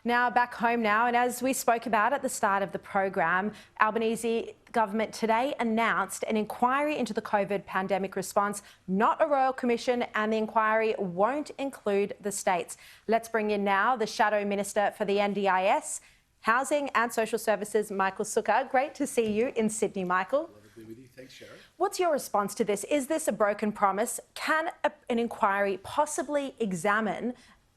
Now back home now, and as we spoke about at the start of the program, Albanese government today announced an inquiry into the COVID pandemic response, not a royal commission, and the inquiry won't include the states. Let's bring in now the Shadow Minister for the NDIS, Housing and Social Services, Michael Sukkar. Great to see you in Sydney, Michael. Love to be with you. Thanks, Sharon. What's your response to this? Is this a broken promise? Can an inquiry possibly examine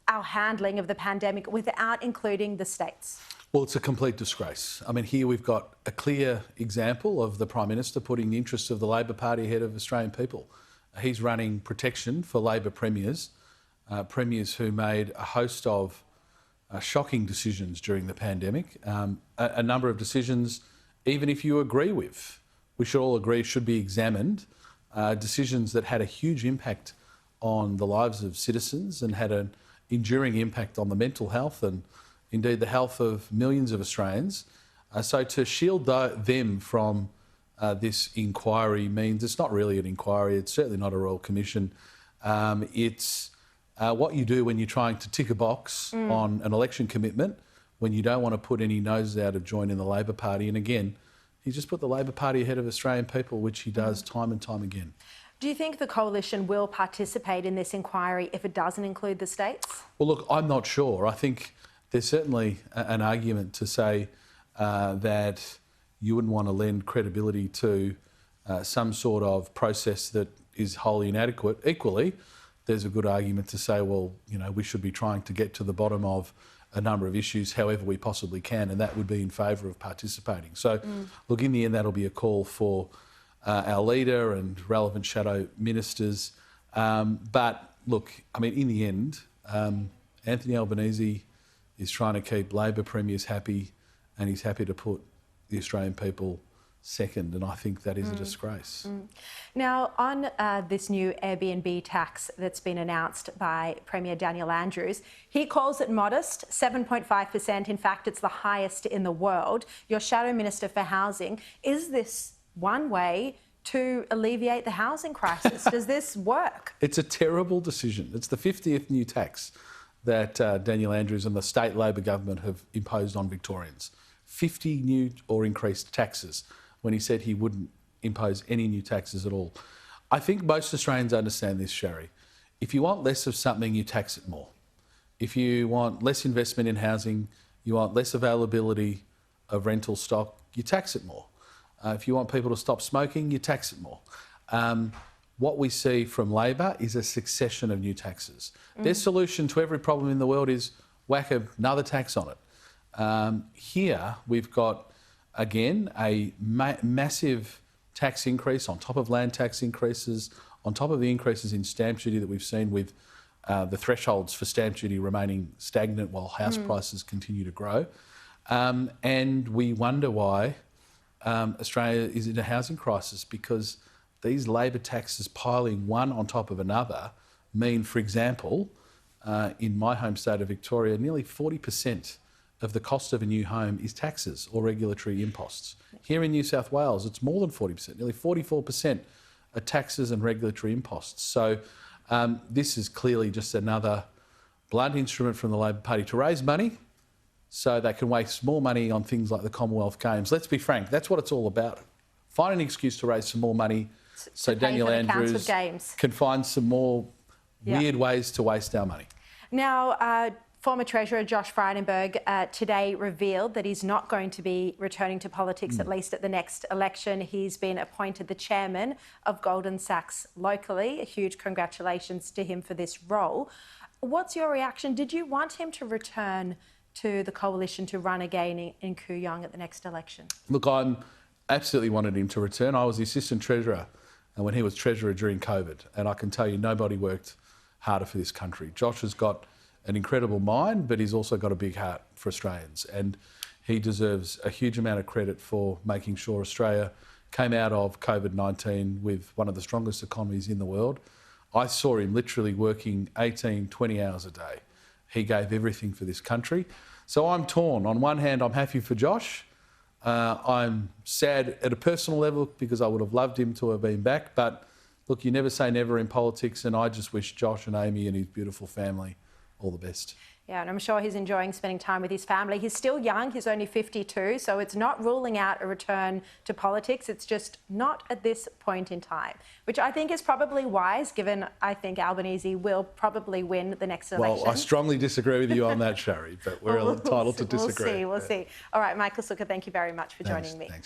our handling of the pandemic without including the states? Well, it's a complete disgrace. I mean, here we've got a clear example of the Prime Minister putting the interests of the Labor Party ahead of Australian people. He's running protection for Labor premiers, premiers who made a host of shocking decisions during the pandemic, a number of decisions, even if you agree with, we should all agree should be examined, decisions that had a huge impact on the lives of citizens and had an enduring impact on the mental health and indeed the health of millions of Australians. So to shield them from this inquiry means it's not really an inquiry, it's certainly not a Royal Commission. It's what you do when you're trying to tick a box on an election commitment, when you don't want to put any noses out of joint in the Labor Party. And again, he just put the Labor Party ahead of Australian people, which he does time and time again. Do you think the coalition will participate in this inquiry if it doesn't include the states? Well, look, I'm not sure. I think there's certainly an argument to say that you wouldn't want to lend credibility to some sort of process that is wholly inadequate. Equally, there's a good argument to say, well, you know, we should be trying to get to the bottom of a number of issues however we possibly can, and that would be in favour of participating. So, look, in the end, that'll be a call for our leader and relevant shadow ministers. But look, I mean, in the end, Anthony Albanese is trying to keep Labor premiers happy, and he's happy to put the Australian people second, and I think that is a disgrace. Now, on this new Airbnb tax that's been announced by Premier Daniel Andrews, he calls it modest, 7.5%. In fact, it's the highest in the world. Your Shadow Minister for Housing, is this one way to alleviate the housing crisis? Does this work? It's a terrible decision. It's the 50th new tax that Daniel Andrews and the state Labor government have imposed on Victorians. 50 new or increased taxes when he said he wouldn't impose any new taxes at all. I think most Australians understand this, Sherry. If you want less of something, you tax it more. If you want less investment in housing, you want less availability of rental stock, you tax it more. If you want people to stop smoking, you tax it more. What we see from Labor is a succession of new taxes. Their solution to every problem in the world is whack another tax on it. Here we've got, again, a massive tax increase on top of land tax increases, on top of the increases in stamp duty that we've seen with the thresholds for stamp duty remaining stagnant while house prices continue to grow. And we wonder why Australia is in a housing crisis, because these Labor taxes piling one on top of another mean, for example, in my home state of Victoria, nearly 40% of the cost of a new home is taxes or regulatory imposts. Here in New South Wales, it's more than 40%, nearly 44% are taxes and regulatory imposts. So this is clearly just another blunt instrument from the Labor Party to raise money so they can waste more money on things like the Commonwealth Games. Let's be frank, that's what it's all about. Find an excuse to raise some more money so Daniel Andrews can find some more weird ways to waste our money. Now, former Treasurer Josh Frydenberg today revealed that he's not going to be returning to politics, at least at the next election. He's been appointed the chairman of Goldman Sachs locally. A huge congratulations to him for this role. What's your reaction? Did you want him to return to the coalition to run again in Kooyong at the next election? Look, I absolutely wanted him to return. I was the assistant treasurer when he was treasurer during COVID, and I can tell you nobody worked harder for this country. Josh has got an incredible mind, but he's also got a big heart for Australians, and he deserves a huge amount of credit for making sure Australia came out of COVID-19 with one of the strongest economies in the world. I saw him literally working 18, 20 hours a day. He gave everything for this country. So I'm torn. On one hand, I'm happy for Josh. I'm sad at a personal level because I would have loved him to have been back. But look, you never say never in politics, and I just wish Josh and Amy and his beautiful family all the best. Yeah, and I'm sure he's enjoying spending time with his family. He's still young, he's only 52, so it's not ruling out a return to politics. It's just not at this point in time, which I think is probably wise, given I think Albanese will probably win the next election. Well, I strongly disagree with you on that, Sherry, but we're entitled to disagree. We'll see. All right, Michael Sukkar, thank you very much for joining me. Thanks.